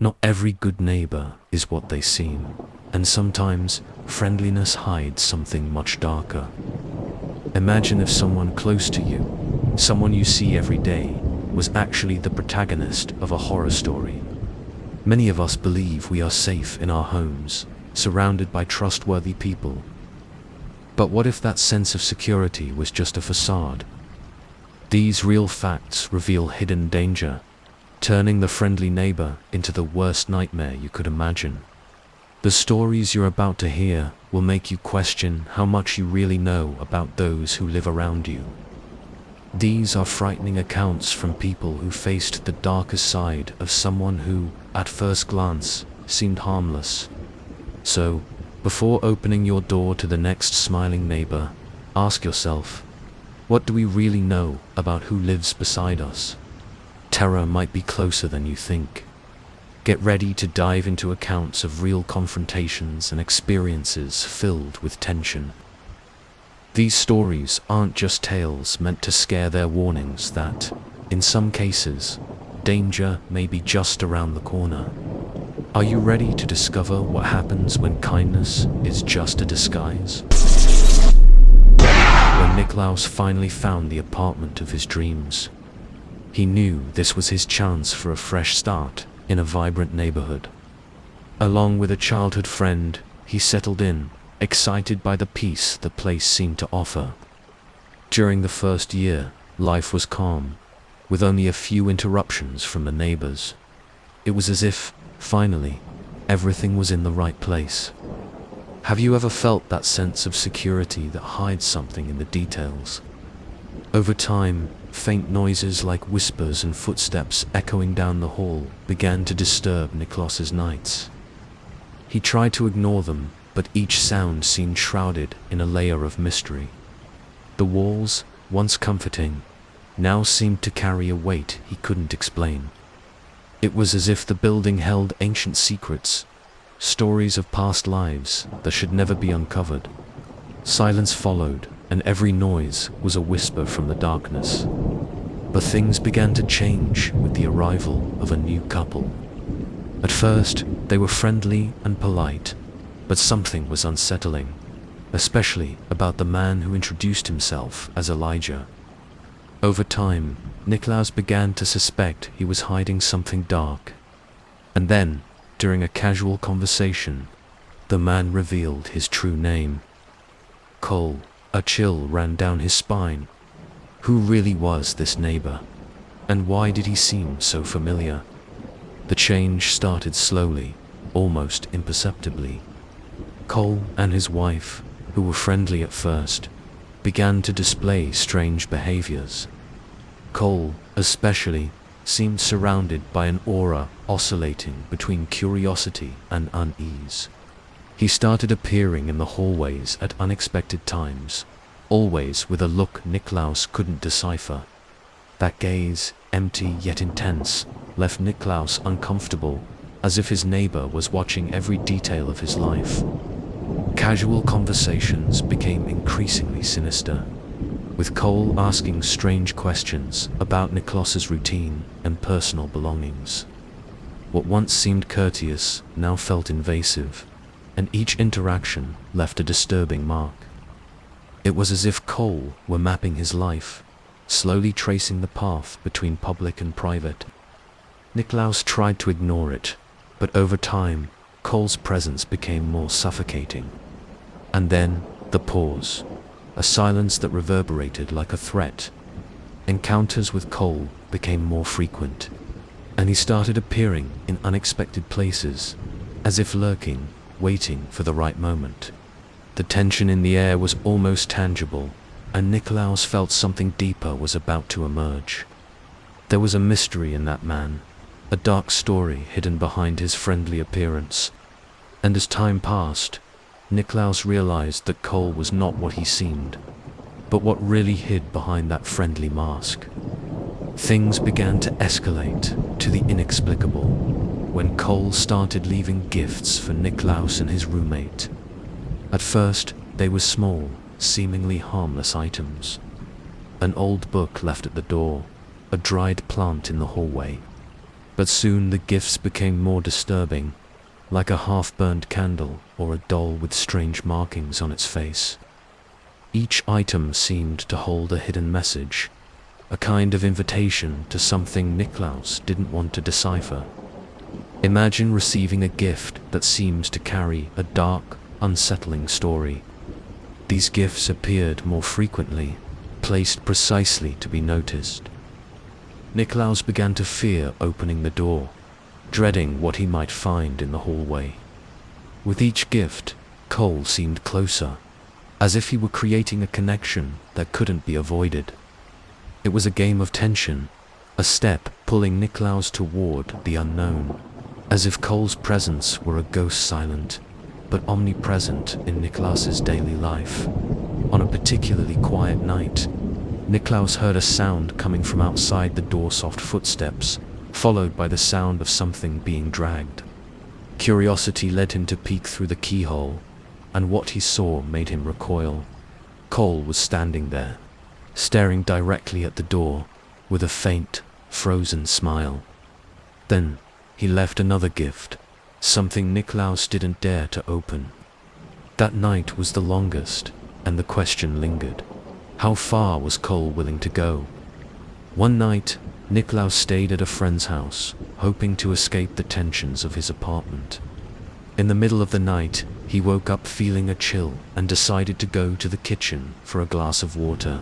Not every good neighbor is what they seem, and sometimes friendliness hides something much darker. Imagine if someone close to you, someone you see every day, was actually the protagonist of a horror story. Many of us believe we are safe in our homes, surrounded by trustworthy people. But what if that sense of security was just a facade? These real facts reveal hidden danger, turning the friendly neighbor into the worst nightmare you could imagine. The stories you're about to hear will make you question how much you really know about those who live around you. These are frightening accounts from people who faced the darkest side of someone who, at first glance, seemed harmless. So, before opening your door to the next smiling neighbor, ask yourself, what do we really know about who lives beside us? Terror might be closer than you think. Get ready to dive into accounts of real confrontations and experiences filled with tension. These stories aren't just tales meant to scare, they're warnings that, in some cases, danger may be just around the corner. Are you ready to discover what happens when kindness is just a disguise? When Niklaus finally found the apartment of his dreams, he knew this was his chance for a fresh start in a vibrant neighborhood. Along with a childhood friend, he settled in, excited by the peace the place seemed to offer. During the first year, life was calm, with only a few interruptions from the neighbors. It was as if, finally, everything was in the right place. Have you ever felt that sense of security that hides something in the details? Over time, faint noises like whispers and footsteps echoing down the hall began to disturb Niklaus's nights. He tried to ignore them, but each sound seemed shrouded in a layer of mystery. The walls, once comforting, now seemed to carry a weight he couldn't explain. It was as if the building held ancient secrets, stories of past lives that should never be uncovered. Silence followed, and every noise was a whisper from the darkness. But things began to change with the arrival of a new couple. At first, they were friendly and polite, but something was unsettling, especially about the man who introduced himself as Elijah. Over time, Niklaus began to suspect he was hiding something dark. And then, during a casual conversation, the man revealed his true name. Cole. A chill ran down his spine. Who really was this neighbor? And why did he seem so familiar? The change started slowly, almost imperceptibly. Cole and his wife, who were friendly at first, began to display strange behaviors. Cole, especially, seemed surrounded by an aura oscillating between curiosity and unease. He started appearing in the hallways at unexpected times, always with a look Niklaus couldn't decipher. That gaze, empty yet intense, left Niklaus uncomfortable, as if his neighbor was watching every detail of his life. Casual conversations became increasingly sinister, with Cole asking strange questions about Niklaus's routine and personal belongings. What once seemed courteous now felt invasive, and each interaction left a disturbing mark. It was as if Cole were mapping his life, slowly tracing the path between public and private. Niklaus tried to ignore it, but over time, Cole's presence became more suffocating. And then, the pause, a silence that reverberated like a threat. Encounters with Cole became more frequent, and he started appearing in unexpected places, as if lurking, waiting for the right moment. The tension in the air was almost tangible, and Niklaus felt something deeper was about to emerge. There was a mystery in that man, a dark story hidden behind his friendly appearance. And as time passed, Niklaus realized that Cole was not what he seemed, but what really hid behind that friendly mask. Things began to escalate to the inexplicable when Cole started leaving gifts for Niklaus and his roommate. At first, they were small, seemingly harmless items. An old book left at the door, a dried plant in the hallway. But soon the gifts became more disturbing, like a half-burned candle or a doll with strange markings on its face. Each item seemed to hold a hidden message, a kind of invitation to something Niklaus didn't want to decipher. Imagine receiving a gift that seems to carry a dark, unsettling story. These gifts appeared more frequently, placed precisely to be noticed. Niklaus began to fear opening the door, dreading what he might find in the hallway. With each gift, Cole seemed closer, as if he were creating a connection that couldn't be avoided. It was a game of tension, a step pulling Niklaus toward the unknown, as if Cole's presence were a ghost silent, but omnipresent in Niklaus's daily life. On a particularly quiet night, Niklaus heard a sound coming from outside the door, soft footsteps, followed by the sound of something being dragged. Curiosity led him to peek through the keyhole, and what he saw made him recoil. Cole was standing there, staring directly at the door, with a faint, frozen smile. Then, he left another gift, something Niklaus didn't dare to open. That night was the longest, and the question lingered. How far was Cole willing to go? One night, Niklaus stayed at a friend's house, hoping to escape the tensions of his apartment. In the middle of the night, he woke up feeling a chill and decided to go to the kitchen for a glass of water.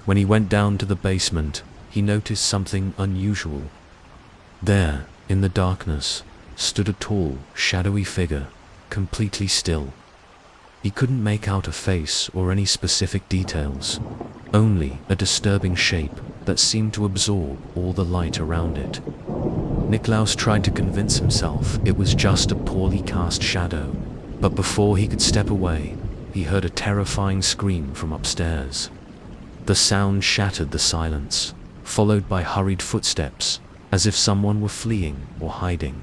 When he went down to the basement, he noticed something unusual. There, in the darkness, stood a tall, shadowy figure, completely still. He couldn't make out a face or any specific details, only a disturbing shape that seemed to absorb all the light around it. Niklaus tried to convince himself it was just a poorly cast shadow, but before he could step away, he heard a terrifying scream from upstairs. The sound shattered the silence, followed by hurried footsteps, as if someone were fleeing or hiding.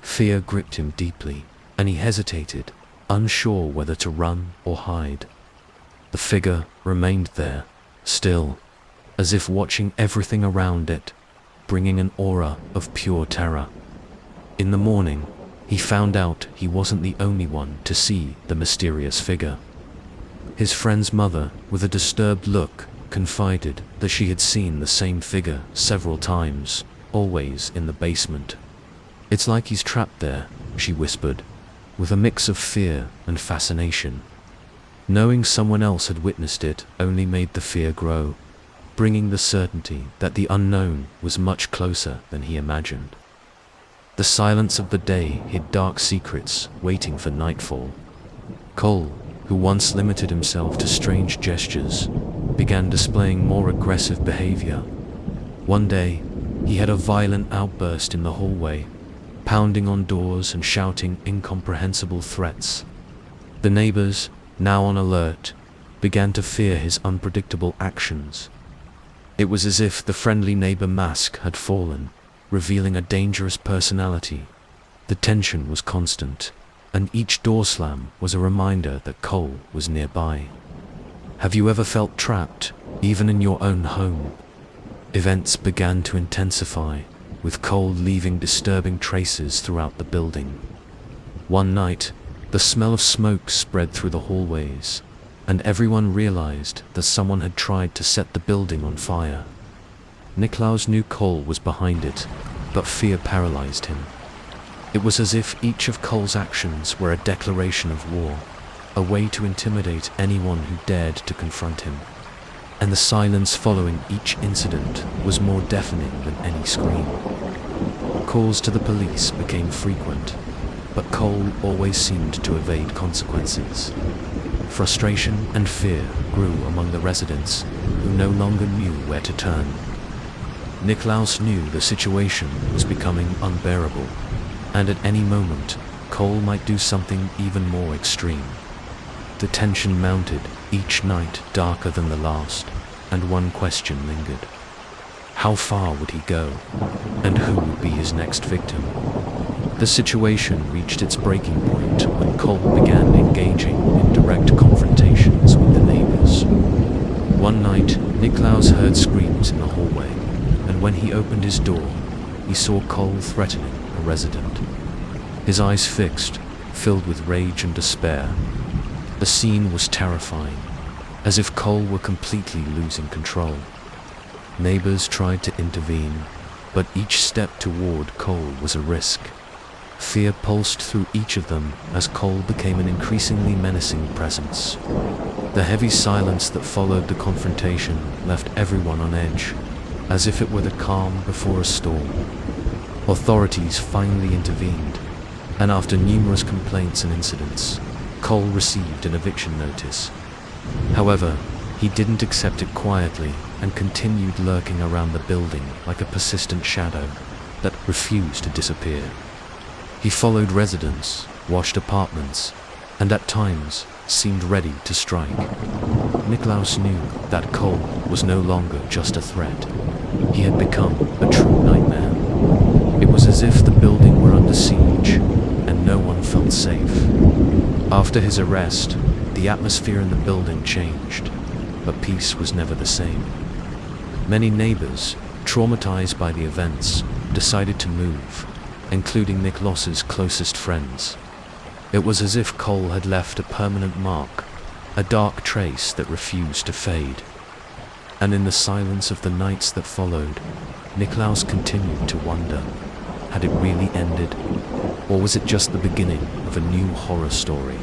Fear gripped him deeply, and he hesitated, unsure whether to run or hide. The figure remained there, still, as if watching everything around it, bringing an aura of pure terror. In the morning, he found out he wasn't the only one to see the mysterious figure. His friend's mother, with a disturbed look, confided that she had seen the same figure several times, always in the basement. "It's like he's trapped there," she whispered, with a mix of fear and fascination. Knowing someone else had witnessed it only made the fear grow, bringing the certainty that the unknown was much closer than he imagined. The silence of the day hid dark secrets waiting for nightfall. Cole, who once limited himself to strange gestures, began displaying more aggressive behavior. One day, he had a violent outburst in the hallway, pounding on doors and shouting incomprehensible threats. The neighbors, now on alert, began to fear his unpredictable actions. It was as if the friendly neighbor mask had fallen, revealing a dangerous personality. The tension was constant, and each door slam was a reminder that Cole was nearby. Have you ever felt trapped, even in your own home? Events began to intensify, with Cole leaving disturbing traces throughout the building. One night, the smell of smoke spread through the hallways, and everyone realized that someone had tried to set the building on fire. Niklaus knew Cole was behind it, but fear paralyzed him. It was as if each of Cole's actions were a declaration of war, a way to intimidate anyone who dared to confront him. And the silence following each incident was more deafening than any scream. Calls to the police became frequent, but Cole always seemed to evade consequences. Frustration and fear grew among the residents, who no longer knew where to turn. Niklaus knew the situation was becoming unbearable, and at any moment, Cole might do something even more extreme. The tension mounted, each night darker than the last, and one question lingered. How far would he go, and who would be his next victim? The situation reached its breaking point when Cole began engaging in direct confrontations with the neighbors. One night, Niklaus heard screams in the hallway, and when he opened his door, he saw Cole threatening a resident. His eyes fixed, filled with rage and despair. The scene was terrifying, as if Cole were completely losing control. Neighbors tried to intervene, but each step toward Cole was a risk. Fear pulsed through each of them as Cole became an increasingly menacing presence. The heavy silence that followed the confrontation left everyone on edge, as if it were the calm before a storm. Authorities finally intervened, and after numerous complaints and incidents, Cole received an eviction notice. However, he didn't accept it quietly and continued lurking around the building like a persistent shadow that refused to disappear. He followed residents, watched apartments, and at times seemed ready to strike. Niklaus knew that Cole was no longer just a threat. He had become a true nightmare. It was as if the building were under siege, and no one felt safe. After his arrest, the atmosphere in the building changed, but peace was never the same. Many neighbors, traumatized by the events, decided to move, including Niklaus's closest friends. It was as if Cole had left a permanent mark, a dark trace that refused to fade. And in the silence of the nights that followed, Niklaus continued to wonder, had it really ended? Or was it just the beginning of a new horror story?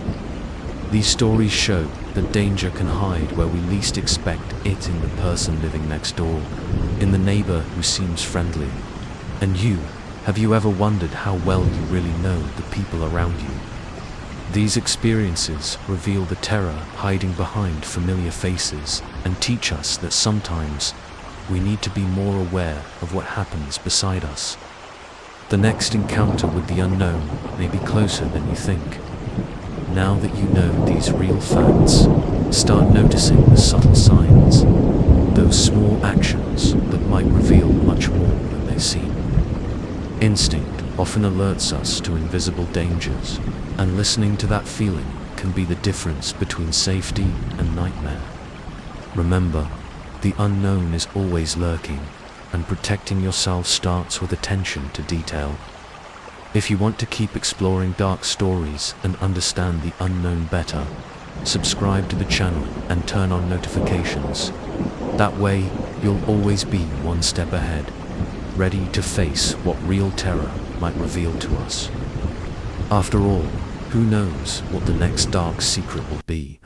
These stories show that danger can hide where we least expect it, in the person living next door, in the neighbor who seems friendly. And you, have you ever wondered how well you really know the people around you? These experiences reveal the terror hiding behind familiar faces and teach us that sometimes we need to be more aware of what happens beside us. The next encounter with the unknown may be closer than you think. Now that you know these real facts, start noticing the subtle signs, those small actions that might reveal much more than they seem. Instinct often alerts us to invisible dangers, and listening to that feeling can be the difference between safety and nightmare. Remember, the unknown is always lurking, and protecting yourself starts with attention to detail. If you want to keep exploring dark stories and understand the unknown better, subscribe to the channel and turn on notifications. That way, you'll always be one step ahead, ready to face what real terror might reveal to us. After all, who knows what the next dark secret will be?